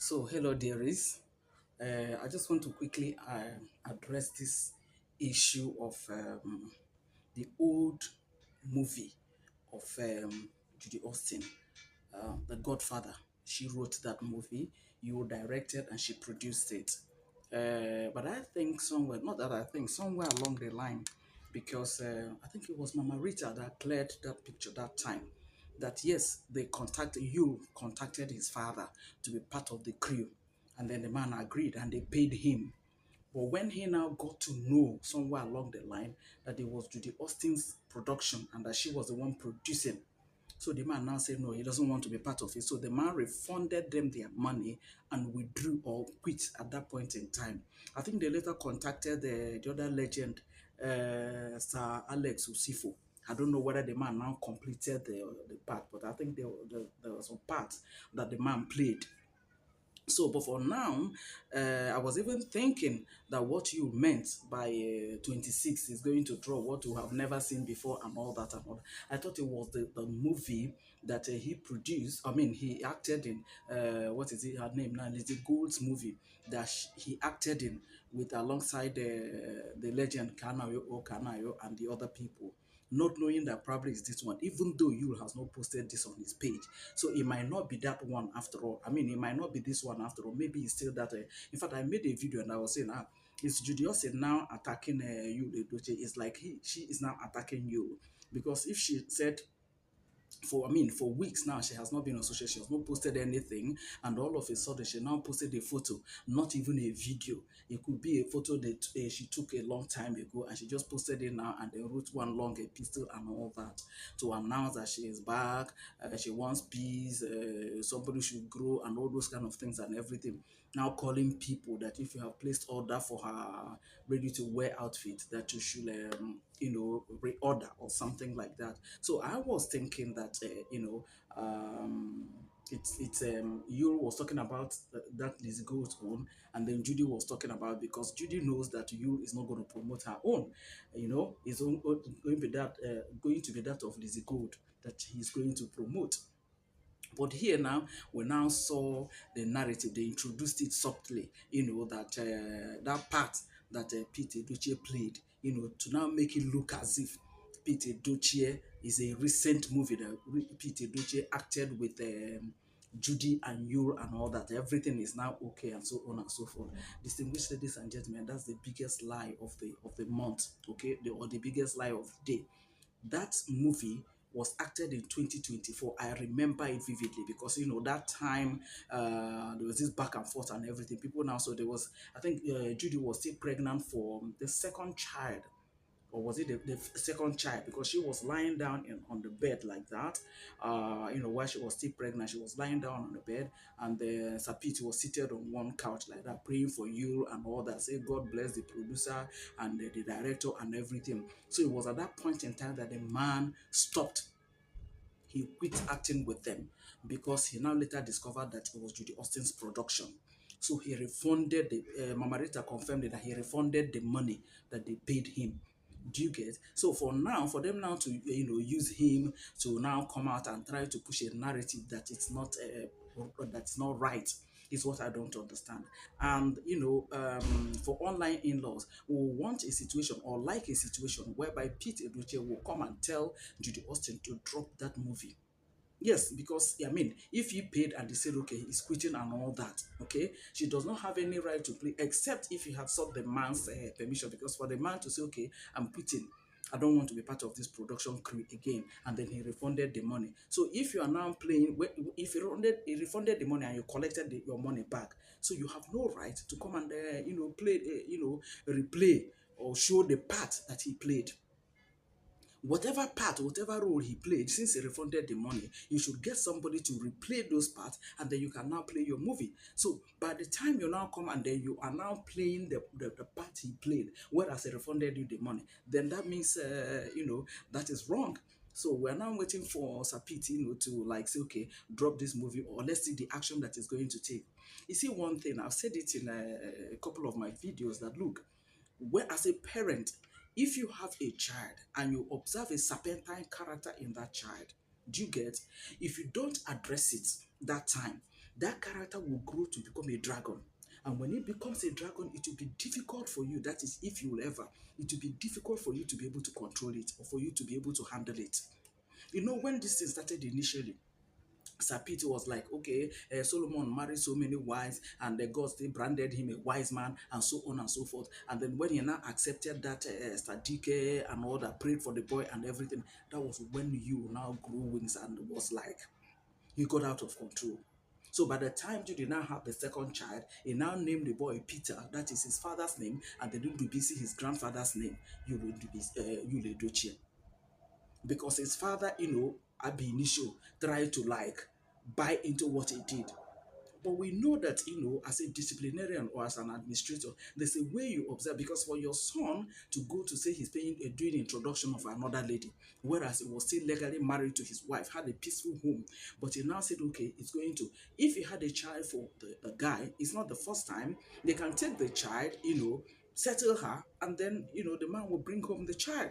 So, hello, dearies. I just want to quickly address this issue of the old movie of Judy Austin, The Godfather. She wrote that movie, you directed, and she produced it. But I think somewhere, not that I think, somewhere along the line, because I think it was Mama Rita that cleared that picture that time. That yes, you contacted his father to be part of the crew, and then the man agreed and they paid him. But when he now got to know somewhere along the line that it was Judy Austin's production and that she was the one producing, so the man now said no, he doesn't want to be part of it. So the man refunded them their money and withdrew or quit at that point in time. I think they later contacted the other legend, Sir Alex Usifo. I don't know whether the man now completed the part, but I think there was a part that the man played. So, but for now, I was even thinking that what you meant by 26 is going to draw what you have never seen before and all that and all that. I thought it was the movie that he produced. I mean, he acted in, what is it, her name now? Lizzie Gould's movie that he acted in with alongside the legend Kanayo and the other people, not knowing that probably is this one, even though Yul has not posted this on his page. So it might not be that one after all. I mean, it might not be this one after all. Maybe it's still that. In fact, I made a video and I was saying, is Judy Austin now attacking Yul Edochie? It's like she is now attacking Yul. Because if she said for weeks now she has not been on social, she has not posted anything, and all of a sudden she now posted a photo, not even a video. It could be a photo that she took a long time ago and she just posted it now and then wrote one long epistle and all that to announce that she is back, she wants peace, somebody should grow and all those kind of things and everything. Now calling people that if you have placed order for her ready to wear outfit that you should reorder or something like that. So I was thinking that it's you was talking about that Lizzie Gold's own, and then Judy was talking about, because Judy knows that you is not going to promote her own, it's going to be that of Lizzie Gold that he's going to promote. But here now, we now saw the narrative. They introduced it subtly, that that part that Pete Edochie played, to now make it look as if Pete Edochie is a recent movie that Pete Edochie acted with Judy and Yul and all that. Everything is now okay and so on and so forth. Distinguished ladies and gentlemen, that's the biggest lie of the month, okay, or the biggest lie of the day. That movie was acted in 2024. I remember it vividly because that time there was this back and forth and everything. People now, so there was, I think Judy was still pregnant for the second child, or was it the second child, because she was lying down on the bed like that, while she was still pregnant. She was lying down on the bed, and the Sir Pete was seated on one couch like that, praying for you and all that, say God bless the producer and the director and everything. So it was at that point in time that the man stopped. He quit acting with them because he now later discovered that it was Judy Austin's production. So he refunded Mama Rita confirmed that he refunded the money that they paid him. Do you get? So for now, for them now to use him to now come out and try to push a narrative that that's not right, is what I don't understand. And for online in-laws, we want a situation or like a situation whereby Pete Edochie will come and tell Judy Austin to drop that movie. Yes, because I mean, if he paid and they said, okay, he's quitting and all that, okay, she does not have any right to play except if he had sought the man's permission. Because for the man to say, okay, I'm quitting, I don't want to be part of this production crew again, and then he refunded the money. So if you are now playing, if he refunded the money and you collected your money back, so you have no right to come and play, replay or show the part that he played. Whatever part, whatever role he played, since he refunded the money, you should get somebody to replay those parts, and then you can now play your movie. So by the time you now come and then you are now playing the part he played, whereas he refunded you the money, then that means that is wrong. So we're now waiting for Sir Pete, to like say, okay, drop this movie, or let's see the action that is going to take. You see, one thing, I've said it in a couple of my videos, that look, where as a parent, if you have a child and you observe a serpentine character in that child, do you get? If you don't address it that time, that character will grow to become a dragon. And when it becomes a dragon, it will be difficult for you. That is, if you will ever, it will be difficult for you to be able to control it or for you to be able to handle it. You know, when this thing started initially, Sir Pete was like, okay, Solomon married so many wives, and the gods they branded him a wise man, and so on and so forth. And then when he now accepted that Sadike and all that, prayed for the boy and everything, that was when you now grew wings and was like, he got out of control. So by the time Judy now have the second child, he now named the boy Peter, that is his father's name, and they didn't busy his grandfather's name, Yule Edochie, because his father, Abi Initio, tried to like buy into what he did. But we know that, as a disciplinarian or as an administrator, there's a way you observe, because for your son to go to say he's paying doing introduction of another lady, whereas he was still legally married to his wife, had a peaceful home, but he now said, okay, it's going to, if he had a child for the guy, it's not the first time, they can take the child, settle her, and then, the man will bring home the child.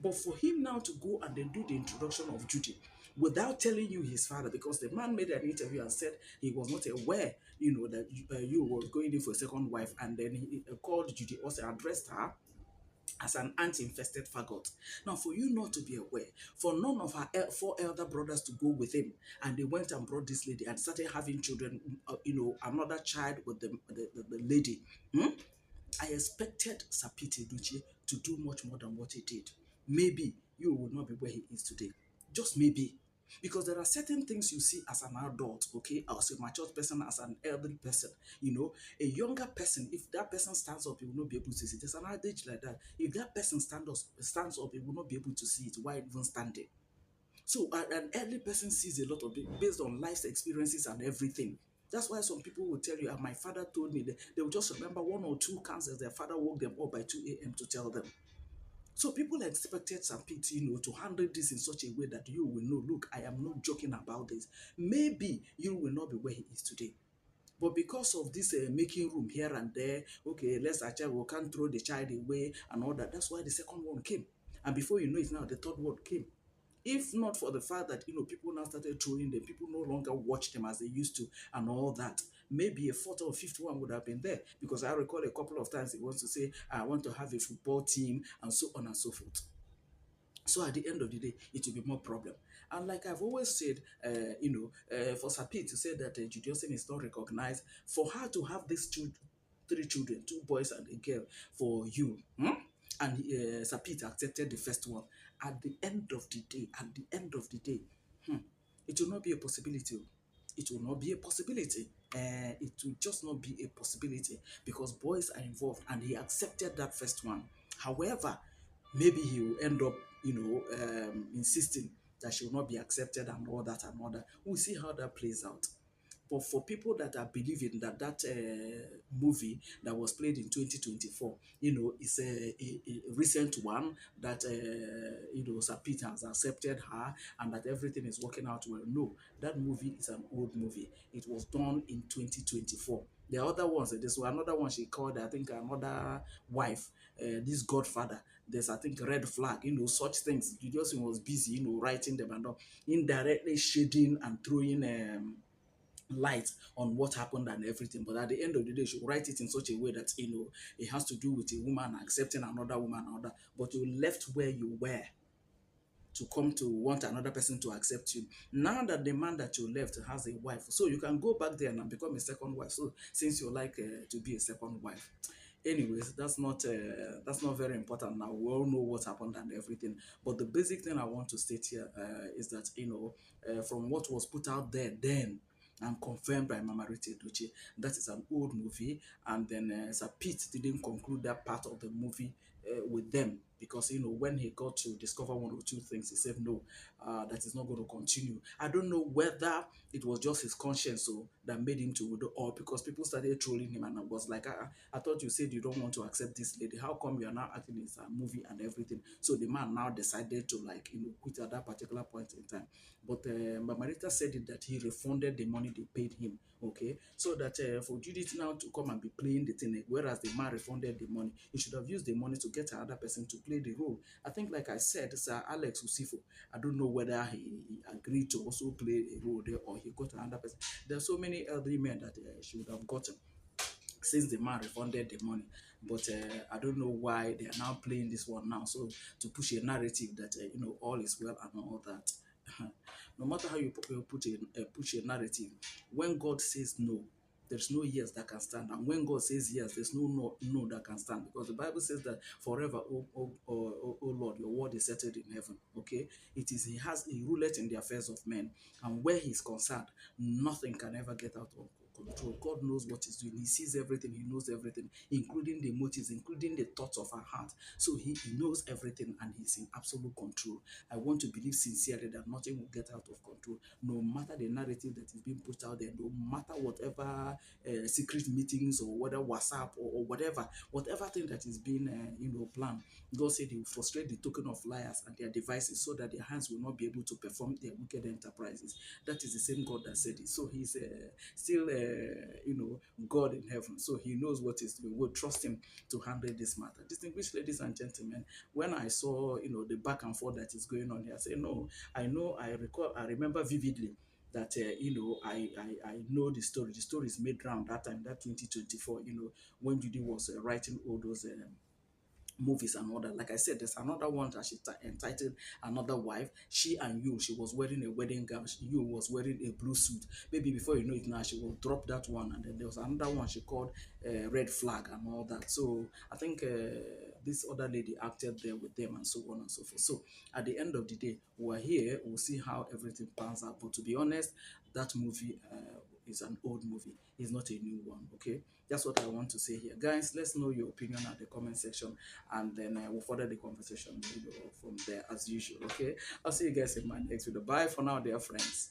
But for him now to go and then do the introduction of Judy without telling you his father, because the man made an interview and said he was not aware, that you were going in for a second wife, and then he called Judy Austin, addressed her as an ant-infested faggot. Now, for you not to be aware, for none of her four elder brothers to go with him, and they went and brought this lady and started having children, another child with the lady. Hmm? I expected Sir Pete Edochie to do much more than what he did. Maybe you will not be where he is today. Just maybe. Because there are certain things you see as an adult, okay, as a mature person, as an elderly person, a younger person, if that person stands up, he will not be able to see it. There's an adage like that. If that person stands up, he will not be able to see it while even standing. So an early person sees a lot of it based on life's experiences and everything. That's why some people will tell you, my father told me that they will just remember one or two cancers their father woke them up by 2 a.m. to tell them. So people expected St. Pete, to handle this in such a way that you will know, look, I am not joking about this. Maybe you will not be where he is today. But because of this making room here and there, okay, let's actually, we can't throw the child away and all that. That's why the second one came. And before you know it now, the third one came. If not for the fact that people now started throwing them, people no longer watch them as they used to, and all that, maybe a fourth or fifth one would have been there. Because I recall a couple of times he wants to say, I want to have a football team, and so on and so forth. So at the end of the day, it will be more problem. And like I've always said, for Sapi to say that Judaism is not recognized, for her to have these three children, two boys and a girl, for you, and Sapit accepted the first one. At the end of the day, hmm, it will not be a possibility. It will not be a possibility. It will just not be a possibility because boys are involved, and he accepted that first one. However, maybe he will end up, insisting that she will not be accepted and all that and all that. We'll see how that plays out. But for people that are believing that movie that was played in 2024, is a recent one that, Sir Peter has accepted her and that everything is working out well. No, that movie is an old movie. It was done in 2024. The other ones, there's another one she called, I think, another wife, this Godfather. There's, I think, red flag, such things. Julius was busy, writing them and all, indirectly shading and throwing light on what happened and everything. But at the end of the day, she write it in such a way that it has to do with a woman accepting another woman and other. But you left where you were to come to want another person to accept you. Now that the man that you left has a wife, so you can go back there and become a second wife. So since you like to be a second wife, anyways, that's not very important now. We all know what happened and everything. But the basic thing I want to state here is that from what was put out there then and confirmed by Mama Rita Edochie, that is an old movie. And then Sir Pete didn't conclude that part of the movie with them, because when he got to discover one or two things, he said no, that is not going to continue. I don't know whether it was just his conscience that made him to do, or because people started trolling him, and I was like, I thought you said you don't want to accept this lady. How come you are now acting in a movie and everything? So the man now decided to quit at that particular point in time. But Margarita said it that he refunded the money they paid him. Okay, so that for Judith now to come and be playing the thing, whereas the man refunded the money, he should have used the money to get get another person to play the role. I think, like I said, Sir Alex Usifo, I don't know whether he agreed to also play a role there or he got another person. There are so many elderly men that she would have gotten since the man refunded the money. But I don't know why they are now playing this one now. So to push a narrative that all is well and all that. No matter how you push a narrative, when God says no, there's no yes that can stand, and when God says yes, there's no that can stand, because the Bible says that forever, oh Lord, your word is settled in heaven. Okay, it is he ruleth in the affairs of men, and where he's concerned, nothing can ever get out of control. God knows what he's doing. He sees everything. He knows everything, including the motives, including the thoughts of our heart. So he knows everything, and he's in absolute control. I want to believe sincerely that nothing will get out of control, no matter the narrative that is being put out there, no matter whatever secret meetings or whether WhatsApp or whatever thing that is being planned. God said he will frustrate the token of liars and their devices so that their hands will not be able to perform their wicked enterprises. That is the same God that said it. So he's still, God in heaven. So he knows what he's doing. We'll trust him to handle this matter. Distinguished ladies and gentlemen, when I saw, the back and forth that is going on here, I said, no, I remember vividly that, I know the story. The story is made round that time, that 2024, when Judy was writing all those movies and all that. Like I said, there's another one that she entitled Another Wife. She and you, she was wearing a wedding gown. You was wearing a blue suit. Maybe before you know it now, she will drop that one. And then there was another one she called Red Flag and all that. So I think this other lady acted there with them and so on and so forth. So at the end of the day, we're here. We'll see how everything pans out. But to be honest, that movie is an old movie. It's not a new one. Okay, that's what I want to say here, guys. Let's know your opinion at the comment section, and then we'll further the conversation from there as usual. Okay, I'll see you guys in my next video. Bye for now, dear friends.